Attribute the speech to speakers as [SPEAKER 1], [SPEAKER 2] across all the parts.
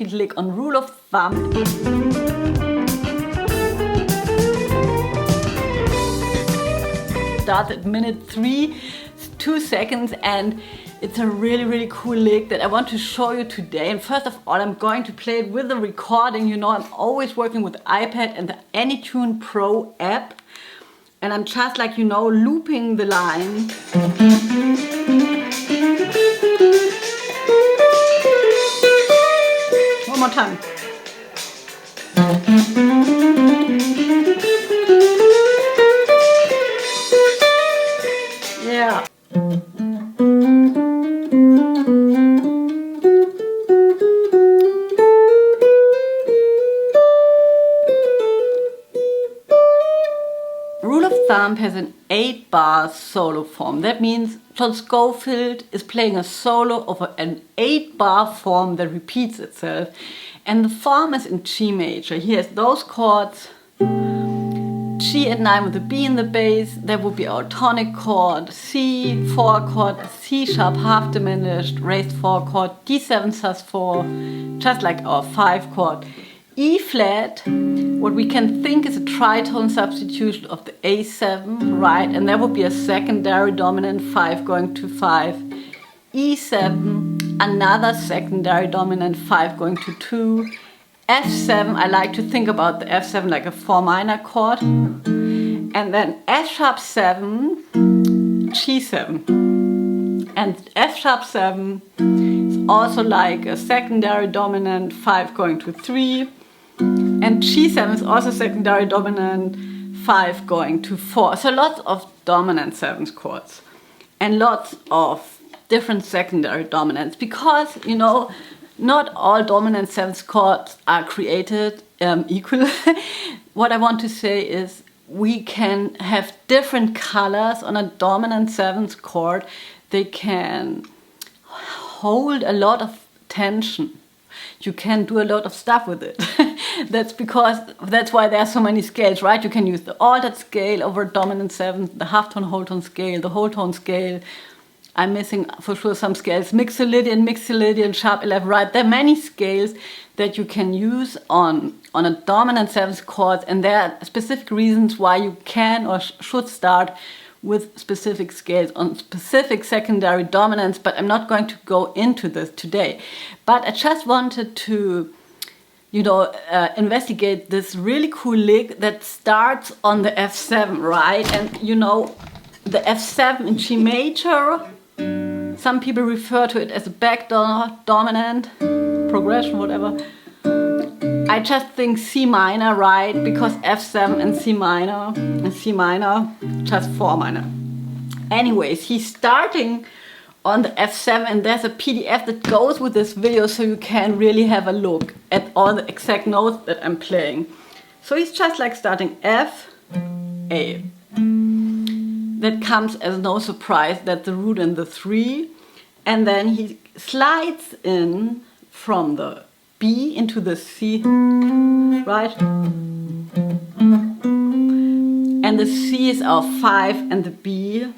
[SPEAKER 1] Lick on rule of thumb. Starts at minute 3, 2 seconds, and it's a really cool lick that I want to show you today. And first of all, I'm going to play it with the recording. You know, I'm always working with the iPad and the AnyTune Pro app. And I'm just like, you know, looping the line. One more time. Yeah. Rule of thumb has an 8-bar solo form. That means John Scofield is playing a solo over an 8-bar form that repeats itself. And the form is in G major. He has those chords, G at 9 with a B in the bass, that would be our tonic chord, C 4 chord, C sharp half diminished, raised 4 chord, D7 sus4, just like our 5 chord. E flat, what we can think is a tritone substitution of the A7, right? And that would be a secondary dominant 5 going to 5. E7, another secondary dominant 5 going to 2. F7, I like to think about the F7 like a 4 minor chord. And then F sharp 7, G7. And F sharp 7 is also like a secondary dominant 5 going to 3. And G7 is also secondary dominant 5 going to 4. So lots of dominant 7th chords. And lots of different secondary dominants. Because, you know, not all dominant 7th chords are created equal. What I want to say is we can have different colors on a dominant 7th chord. They can hold a lot of tension. You can do a lot of stuff with it. That's why there are so many scales, right? You can use the altered scale over dominant 7th, the halftone, whole tone scale, the whole tone scale. I'm missing for sure some scales. Mixolydian, sharp 11, right? There are many scales that you can use on a dominant 7th chord, and there are specific reasons why you can or should start with specific scales on specific secondary dominants, but I'm not going to go into this today. But I just wanted to, you know, investigate this really cool lick that starts on the F7, right? And you know, the F7 in G major, some people refer to it as a back dominant progression, whatever. I just think C minor, right? Because F7 and C minor, just 4 minor. Anyways, he's starting on the F7, and there's a PDF that goes with this video so you can really have a look at all the exact notes that I'm playing. So he's just like starting F, A. That comes as no surprise, that's the root in the 3. And then he slides in from the B into the C, right? And the C is our 5 and the B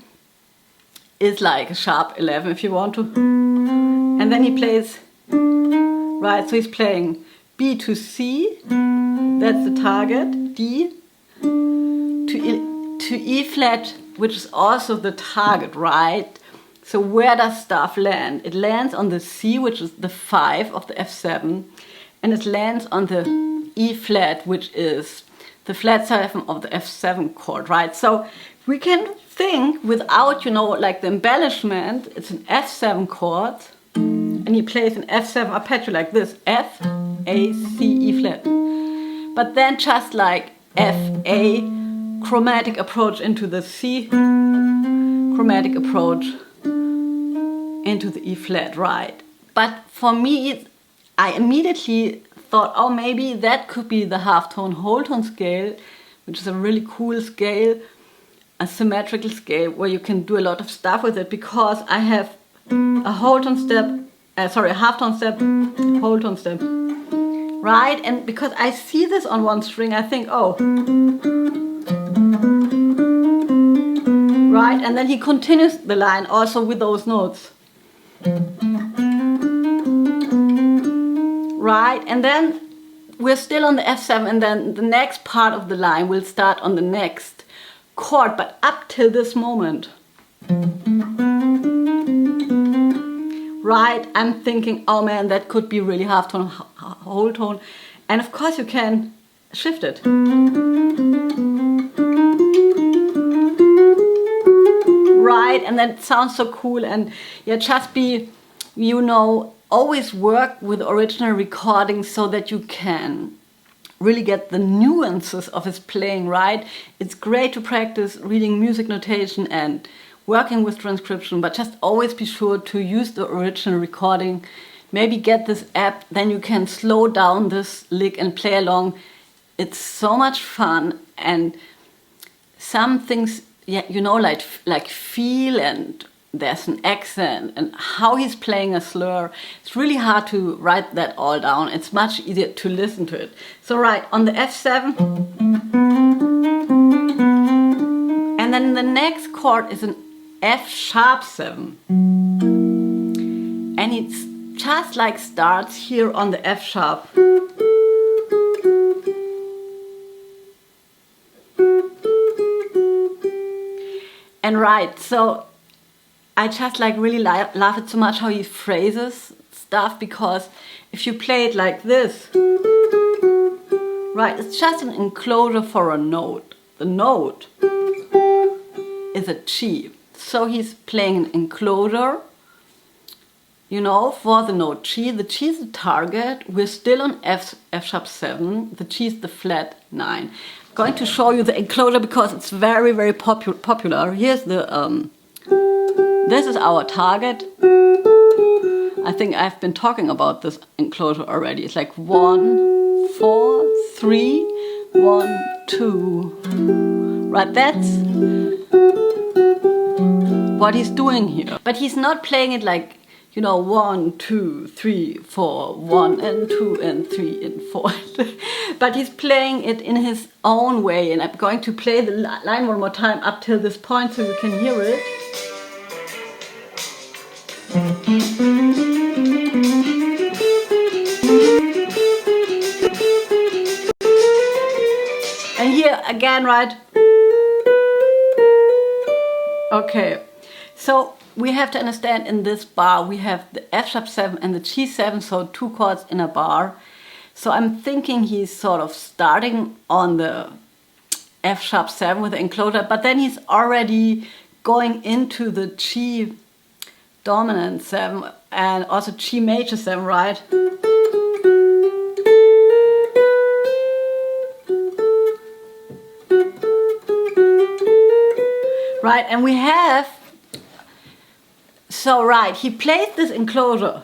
[SPEAKER 1] is like a sharp 11 if you want to. And then he plays, right, so he's playing B to C, that's the target, D, to E flat, which is also the target, right? So where does stuff land? It lands on the C, which is the 5 of the F7, and it lands on the E flat, which is the flat 7 of the F7 chord, right? So we can think without, you know, like the embellishment, it's an F7 chord, and he plays an F7 arpeggio like this, F, A, C, E flat. But then just like F, A, chromatic approach into the C, chromatic approach into the E flat, right? But for me, I immediately thought, oh, maybe that could be the halftone, whole tone scale, which is a really cool scale, a symmetrical scale where you can do a lot of stuff with it, because I have a whole tone step, a halftone step, whole tone step, right? And because I see this on one string, I think, oh, right? And then he continues the line also with those notes. right? And then we're still on the F7, and then the next part of the line will start on the next chord, but up till this moment, right? I'm thinking, oh man, that could be really half tone, whole tone, and of course you can shift it. Right, and then it sounds so cool, and yeah, just be, you know, always work with original recordings so that you can really get the nuances of his playing, right? It's great to practice reading music notation and working with transcription, but just always be sure to use the original recording. Maybe get this app, then you can slow down this lick and play along. It's so much fun, and some things, yeah, you know, like feel, and there's an accent, and how he's playing a slur. It's really hard to write that all down. It's much easier to listen to it. So right, on the F7, and then the next chord is an F#7. And it's just like starts here on the F sharp. And right, so I just like really love it so much how he phrases stuff, because if you play it like this, right, it's just an enclosure for a note. The note is a G. So he's playing an enclosure, you know, for the note G. The G is the target. We're still on F#7. The G is the flat 9. I'm going to show you the enclosure because it's very, very popular. Here's the, this is our target. I think I've been talking about this enclosure already. It's like 1, 4, 3, 1, 2. Right, that's what he's doing here. But he's not playing it like, you know, 1, 2, 3, 4, 1 and 2 and 3 and 4. But he's playing it in his own way, and I'm going to play the line one more time up till this point so you can hear it. And here again, right? Okay, so we have to understand in this bar we have the F#7 and the G7, so 2 chords in a bar. So I'm thinking he's sort of starting on the F#7 with the enclosure, but then he's already going into the G dominant 7 and also G major 7, right? Right, and we have, so right, he plays this enclosure.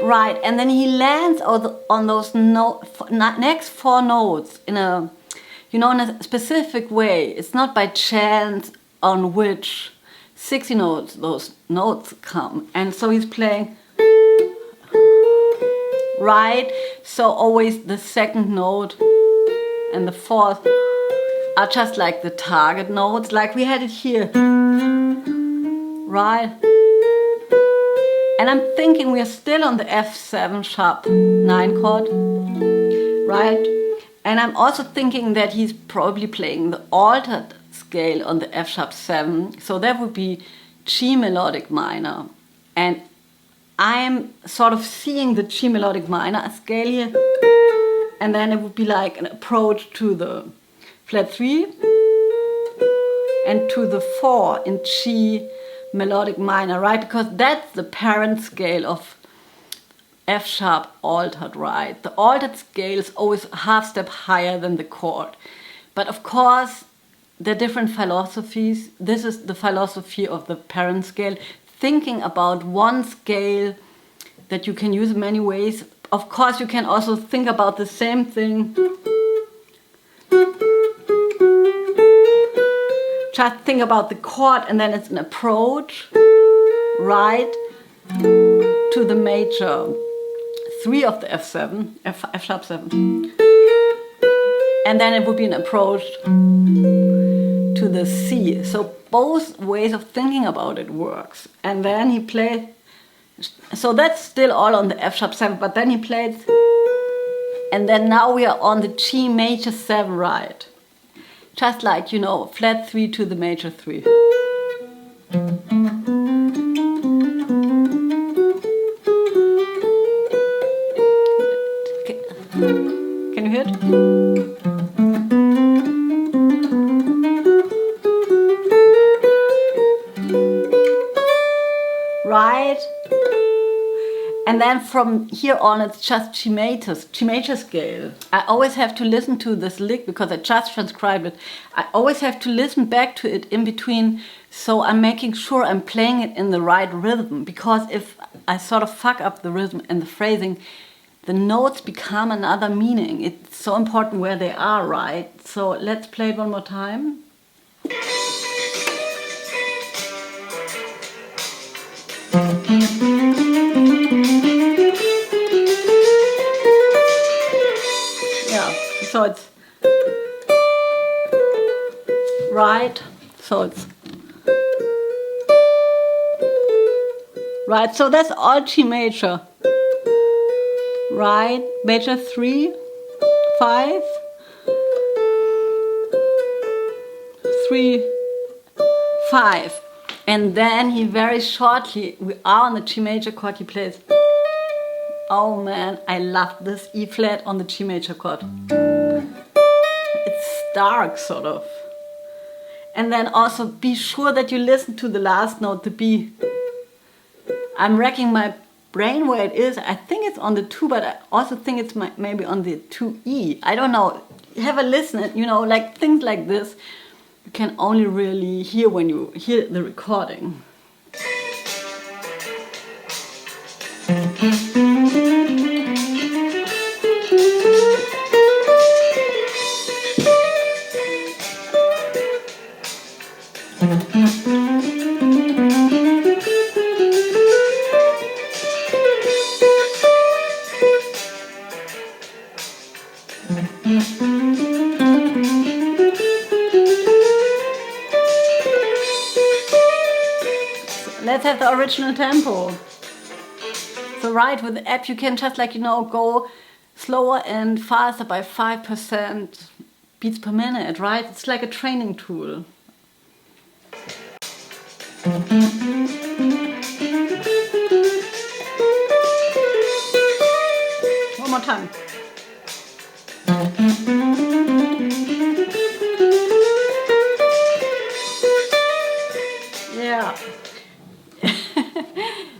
[SPEAKER 1] Right, and then he lands on those next 4 notes in a, you know, in a specific way. It's not by chance on which 60 notes those notes come. And so he's playing, right? So always the second note and the fourth are just like the target notes, like we had it here, right? And I'm thinking we are still on the F7#9 chord, right? And I'm also thinking that he's probably playing the altered scale on the F#7, so that would be G melodic minor. And I'm sort of seeing the G melodic minor scale here, and then it would be like an approach to the flat 3 and to the 4 in G melodic minor, right? Because that's the parent scale of F sharp altered, right? The altered scale is always a half step higher than the chord. But of course, there are different philosophies. This is the philosophy of the parent scale, thinking about one scale that you can use in many ways. Of course, you can also think about the same thing. Just think about the chord, and then it's an approach, right, to the major 3 of the F7, F#7. And then it would be an approach to the C. So both ways of thinking about it works. And then he plays So that's still all on the F sharp 7, but then he played, and then now we are on the G major 7, right? Just like, you know, flat 3 to the major 3. Can you hear it? Right? And then from here on it's just G major scale. I always have to listen to this lick because I just transcribed it. I always have to listen back to it in between, so I'm making sure I'm playing it in the right rhythm, because if I sort of fuck up the rhythm and the phrasing, the notes become another meaning. It's so important where they are, right? So let's play it one more time. Yeah, so it's right, so it's right, so that's all G major. Right, major 3, 5, 3, 5. And then he very shortly, we are on the G major chord, he plays. Oh man, I love this E flat on the G major chord. It's dark, sort of. And then also be sure that you listen to the last note, the B. I'm racking my brain where it is. I think it's on the 2, but I also think it's maybe on the 2E. I don't know. Have a listen, you know, like things like this you can only really hear when you hear the recording. Let's have the original tempo. So right, with the app you can just, like, you know, go slower and faster by 5% beats per minute, right? It's like a training tool. One more time. Yeah.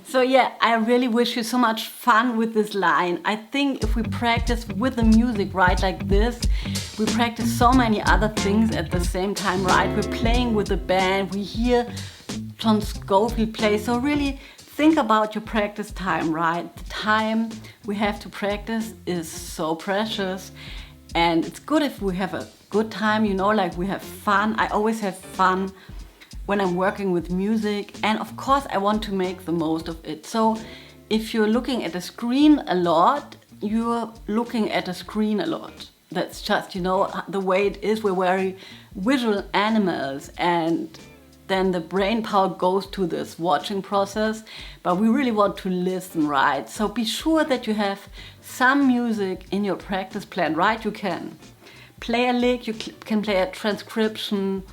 [SPEAKER 1] So yeah, I really wish you so much fun with this line. I think if we practice with the music, right, like this, we practice so many other things at the same time, right? We're playing with the band, we hear John Scofield play. So really think about your practice time, right? The time we have to practice is so precious, and it's good if we have a good time, you know, like we have fun. I always have fun when I'm working with music, and of course I want to make the most of it. So if you're looking at a screen a lot, you're looking at a screen a lot. That's just, you know, the way it is. We're very visual animals, and then the brain power goes to this watching process, but we really want to listen, right? So be sure that you have some music in your practice plan, right? You can play a lick, you can play a transcription.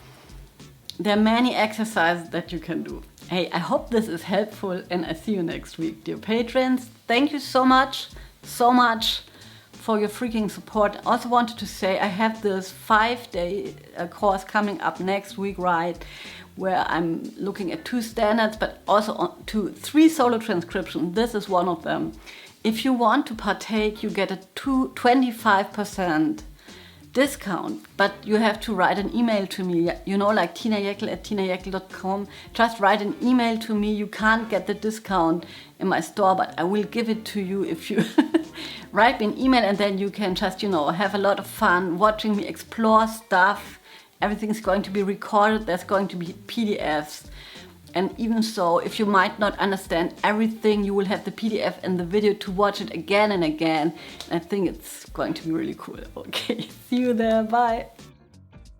[SPEAKER 1] There are many exercises that you can do. Hey, I hope this is helpful, and I see you next week. Dear patrons, thank you so much for your freaking support. I also wanted to say I have this 5-day course coming up next week, right? Where I'm looking at 2 standards, but also to 3 solo transcriptions. This is one of them. If you want to partake, you get a 25% discount, but you have to write an email to me, you know, like tinajeckel@tinajeckel.com. Just write an email to me. You can't get the discount in my store, but I will give it to you if you write me an email, and then you can just, you know, have a lot of fun watching me explore stuff. Everything's going to be recorded. There's going to be PDFs. And even so, if you might not understand everything, you will have the PDF and the video to watch it again and again. I think it's going to be really cool. Okay, see you there. Bye.